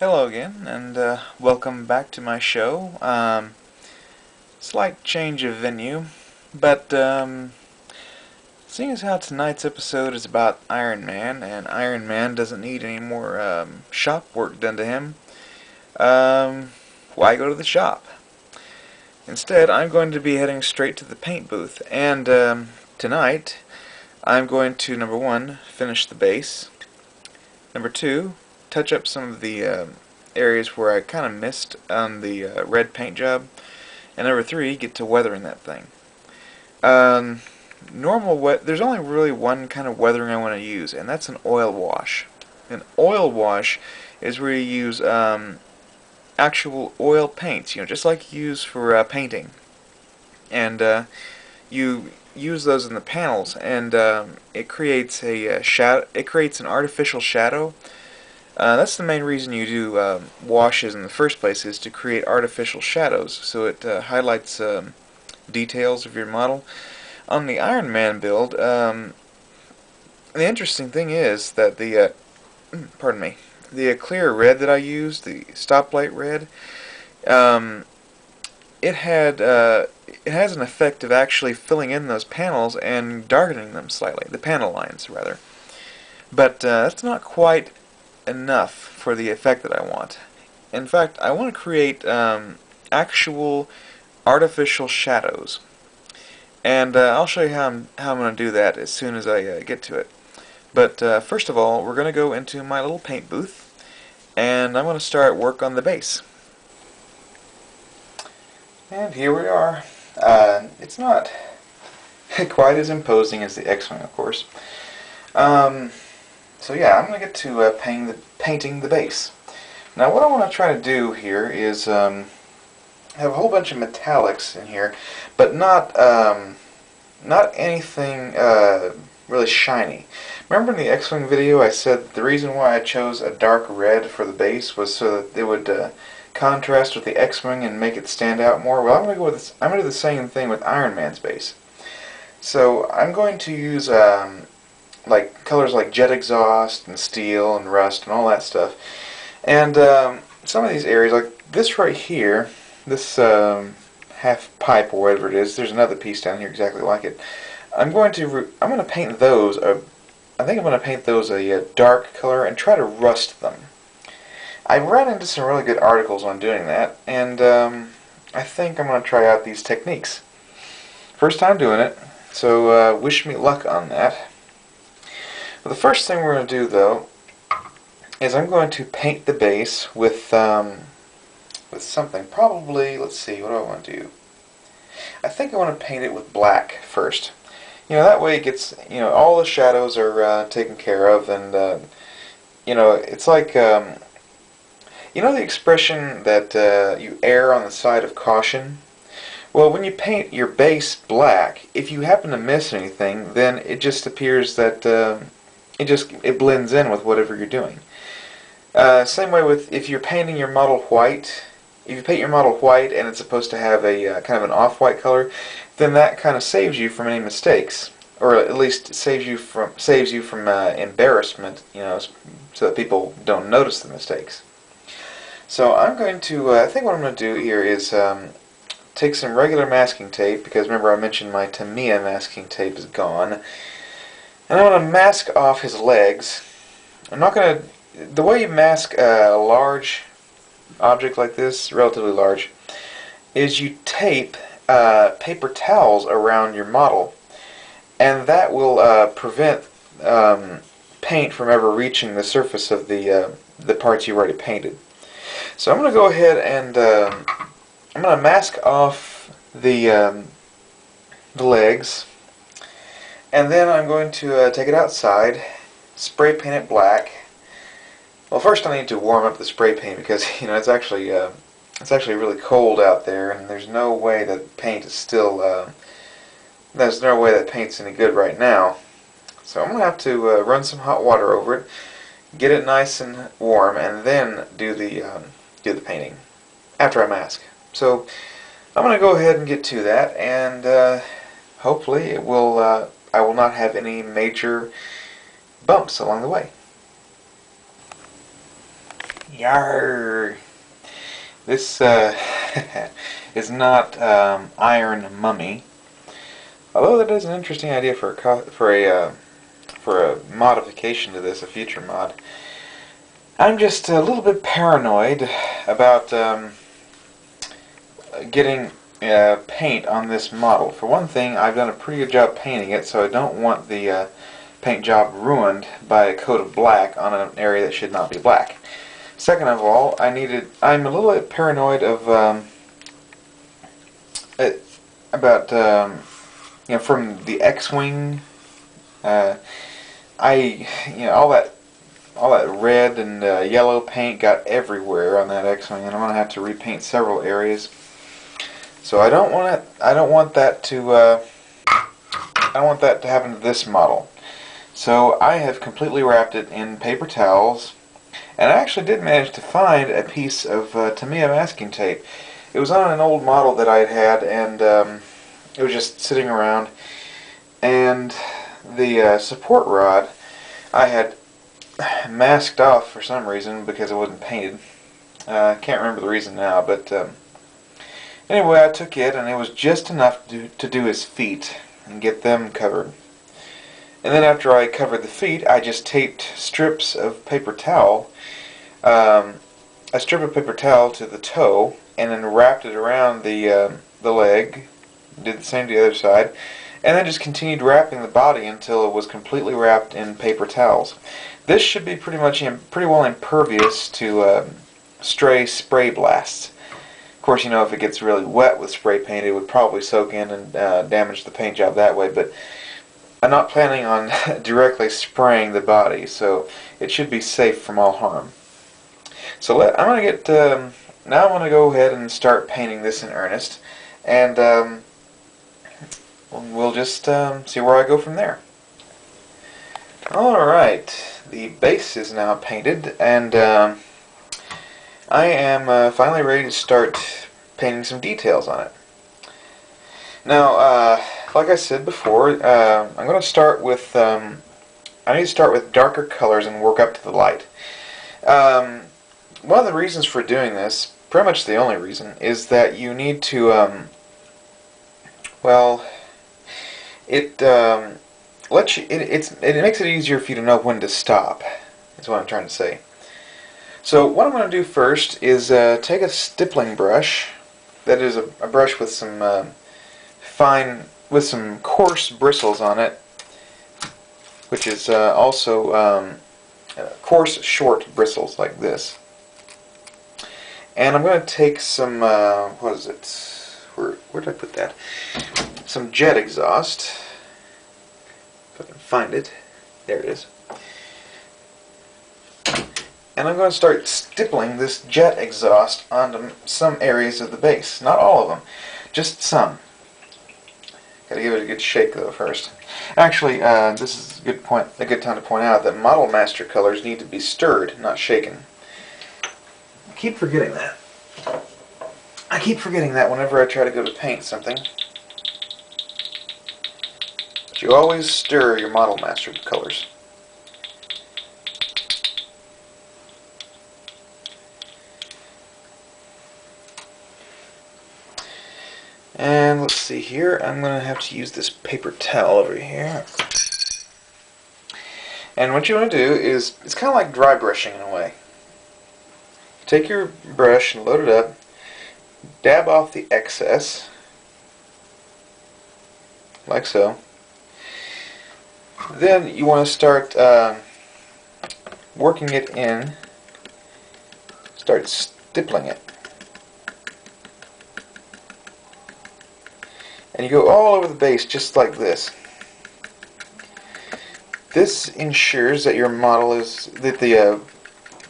Hello again, and welcome back to my show. Slight change of venue, but seeing as how tonight's episode is about Iron Man, and Iron Man doesn't need any more shop work done to him, why go to the shop? Instead, I'm going to be heading straight to the paint booth, and tonight I'm going to, number one, finish the base, number two, touch up some of the areas where I kind of missed on the red paint job, and number three, get to weathering that thing. Um, there's only really one kind of weathering I want to use, and that's an oil wash. An oil wash is where you use actual oil paints, just like you use for painting, and you use those in the panels, and it creates a shadow. It creates an artificial shadow. That's the main reason you do washes in the first place, is to create artificial shadows, so it highlights details of your model. On the Iron Man build, the interesting thing is that pardon me, the clear red that I used, the stoplight red, um, it has an effect of actually filling in those panels and darkening them slightly, the panel lines rather. But that's not quite enough for the effect that I want. In fact, I want to create actual artificial shadows. And I'll show you how I'm going to do that as soon as I get to it. But first of all, we're going to go into my little paint booth, and I'm going to start work on the base. And here we are. It's not quite as imposing as the X-Wing, of course. So yeah, I'm going to get to painting the base. Now what I want to try to do here is have a whole bunch of metallics in here, but not anything really shiny. Remember in the X-Wing video I said the reason why I chose a dark red for the base was so that it would contrast with the X-Wing and make it stand out more? Well, I'm going to go with this. I'm going to do the same thing with Iron Man's base. So I'm going to use like colors like jet exhaust and steel and rust and all that stuff. And some of these areas, like this right here, this half pipe or whatever it is, there's another piece down here exactly like it. I'm going to paint those. I think I'm going to paint those a dark color and try to rust them. I ran into some really good articles on doing that, and I think I'm going to try out these techniques. First time doing it, so wish me luck on that. Well, the first thing we're going to do, though, is I'm going to paint the base with something. Probably, let's see, what do I want to do? I think I want to paint it with black first. That way it gets, all the shadows are taken care of, and, it's like, the expression that you err on the side of caution? Well, when you paint your base black, if you happen to miss anything, then it just appears that it blends in with whatever you're doing. Same way with if you're painting your model white. If you paint your model white and it's supposed to have a kind of an off-white color, then that kind of saves you from any mistakes, or at least saves you from embarrassment, so that people don't notice the mistakes. So I'm going to, I think what I'm going to do here is take some regular masking tape, because remember I mentioned my Tamiya masking tape is gone, and I'm going to mask off his legs. I'm not going to, the way you mask a large object like this, relatively large, is you tape paper towels around your model, and that will prevent paint from ever reaching the surface of the parts you've already painted. So I'm going to go ahead and I'm going to mask off the legs, and then I'm going to take it outside, spray paint it black. Well, first I need to warm up the spray paint, because it's actually really cold out there, and there's no way that paint is still there's no way that paint's any good right now. So I'm gonna have to run some hot water over it, get it nice and warm, and then do the painting after I mask. So I'm gonna go ahead and get to that, and hopefully it will I will not have any major bumps along the way. Yarr! This is not Iron Mummy, although that is an interesting idea for a modification to this, a future mod. I'm just a little bit paranoid about getting paint on this model. For one thing, I've done a pretty good job painting it, so I don't want the paint job ruined by a coat of black on an area that should not be black. Second of all, I'm a little bit paranoid of from the X-Wing. All that red and yellow paint got everywhere on that X-Wing, and I'm gonna have to repaint several areas. So I don't want that to happen to this model. So I have completely wrapped it in paper towels, and I actually did manage to find a piece of Tamiya masking tape. It was on an old model that I had, and it was just sitting around. And the support rod I had masked off for some reason because it wasn't painted. I can't remember the reason now, but anyway, I took it, and it was just enough to do his feet and get them covered. And then after I covered the feet, I just taped strips of paper towel, a strip of paper towel to the toe, and then wrapped it around the leg. Did the same to the other side, and then just continued wrapping the body until it was completely wrapped in paper towels. This should be pretty well impervious to stray spray blasts. Of course, if it gets really wet with spray paint, it would probably soak in and damage the paint job that way, but I'm not planning on directly spraying the body, so it should be safe from all harm. So I'm going to get now I'm going to go ahead and start painting this in earnest, and we'll just see where I go from there. Alright, the base is now painted, and I am finally ready to start painting some details on it. Now, like I said before, I'm going to start with I need to start with darker colors and work up to the light. One of the reasons for doing this, pretty much the only reason, is that you need to it makes it easier for you to know when to stop. That's what I'm trying to say. So what I'm going to do first is take a stippling brush. That is a brush with some some coarse bristles on it, which is also coarse, short bristles like this. And I'm going to take some what is it? Where did I put that? Some jet exhaust. If I can find it. There it is. And I'm going to start stippling this jet exhaust onto some areas of the base. Not all of them, just some. Gotta give it a good shake though first. Actually, this is a good time to point out that Model Master colors need to be stirred, not shaken. I keep forgetting that. I keep forgetting that whenever I try to go to paint something. But you always stir your Model Master colors. And let's see here, I'm going to have to use this paper towel over here. And what you want to do is, it's kind of like dry brushing in a way. Take your brush and load it up, dab off the excess, like so. Then you want to start working it in, start stippling it. And you go all over the base just like this. This ensures that your model that the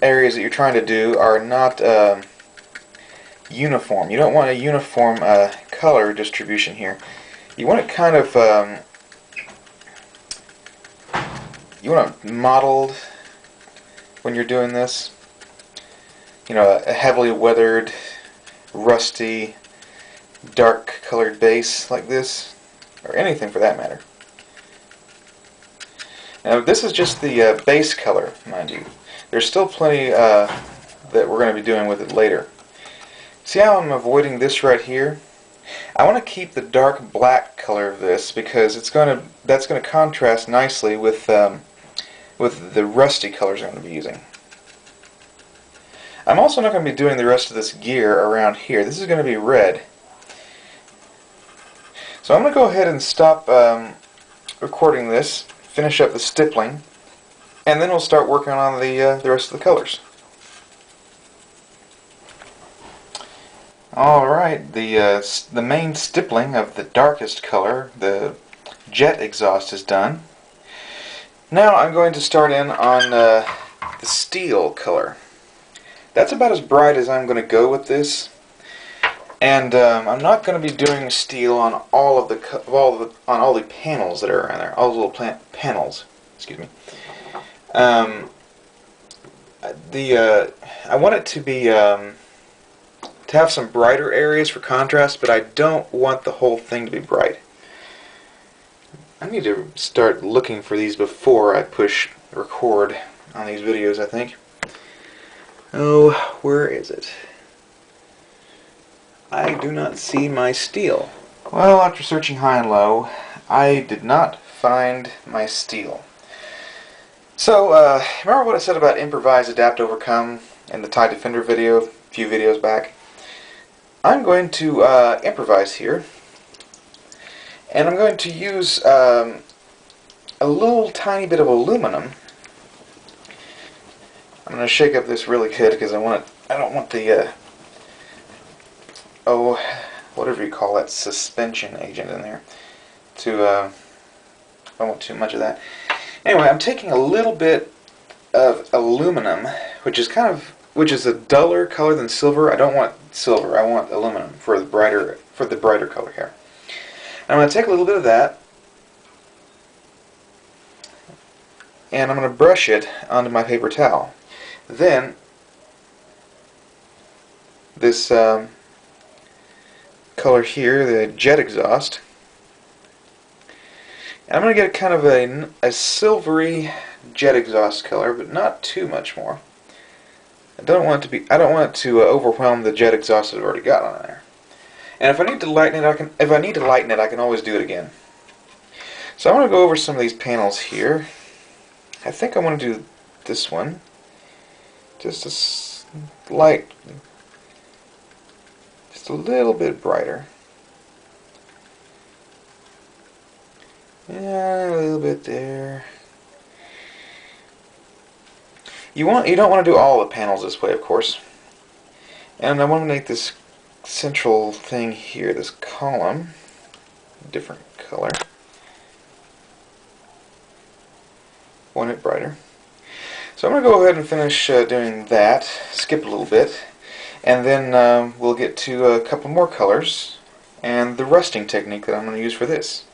areas that you're trying to do are not uniform. You don't want a uniform color distribution here. You want it kind of you want it modeled when you're doing this. A heavily weathered, rusty, dark colored base like this, or anything for that matter. Now this is just the base color, mind you. There's still plenty that we're going to be doing with it later. See how I'm avoiding this right here? I want to keep the dark black color of this because that's going to contrast nicely with the rusty colors I'm going to be using. I'm also not going to be doing the rest of this gear around here. This is going to be red. So I'm going to go ahead and stop recording this, finish up the stippling, and then we'll start working on the rest of the colors. Alright, the main stippling of the darkest color, the jet exhaust, is done. Now I'm going to start in on the steel color. That's about as bright as I'm going to go with this, and I'm not going to be doing steel on all the panels that are around there, all the little panels. Excuse me. I want it to be to have some brighter areas for contrast, but I don't want the whole thing to be bright. I need to start looking for these before I push record on these videos, I think. Oh, where is it? I do not see my steel. Well, after searching high and low, I did not find my steel. So, remember what I said about improvise, adapt, overcome in the TIE Defender video a few videos back? I'm going to improvise here, and I'm going to use a little tiny bit of aluminum. I'm going to shake up this really good because I don't want the whatever you call that suspension agent in there I don't want too much of that. Anyway, I'm taking a little bit of aluminum, which is a duller color than silver. I don't want silver. I want aluminum for the brighter color here. And I'm going to take a little bit of that, and I'm going to brush it onto my paper towel. Then this color here, the jet exhaust, and I'm going to get kind of a silvery jet exhaust color, but not too much more. I don't want it to overwhelm the jet exhaust that I've already got on there. And if I need to lighten it, I can always do it again. So I want to go over some of these panels here. I think I want to do this one. Just a little bit brighter. Yeah, a little bit there. You don't want to do all the panels this way, of course. And I want to make this central thing here, this column, a different color. Want it brighter. So I'm going to go ahead and finish doing that, skip a little bit, and then we'll get to a couple more colors and the rusting technique that I'm going to use for this.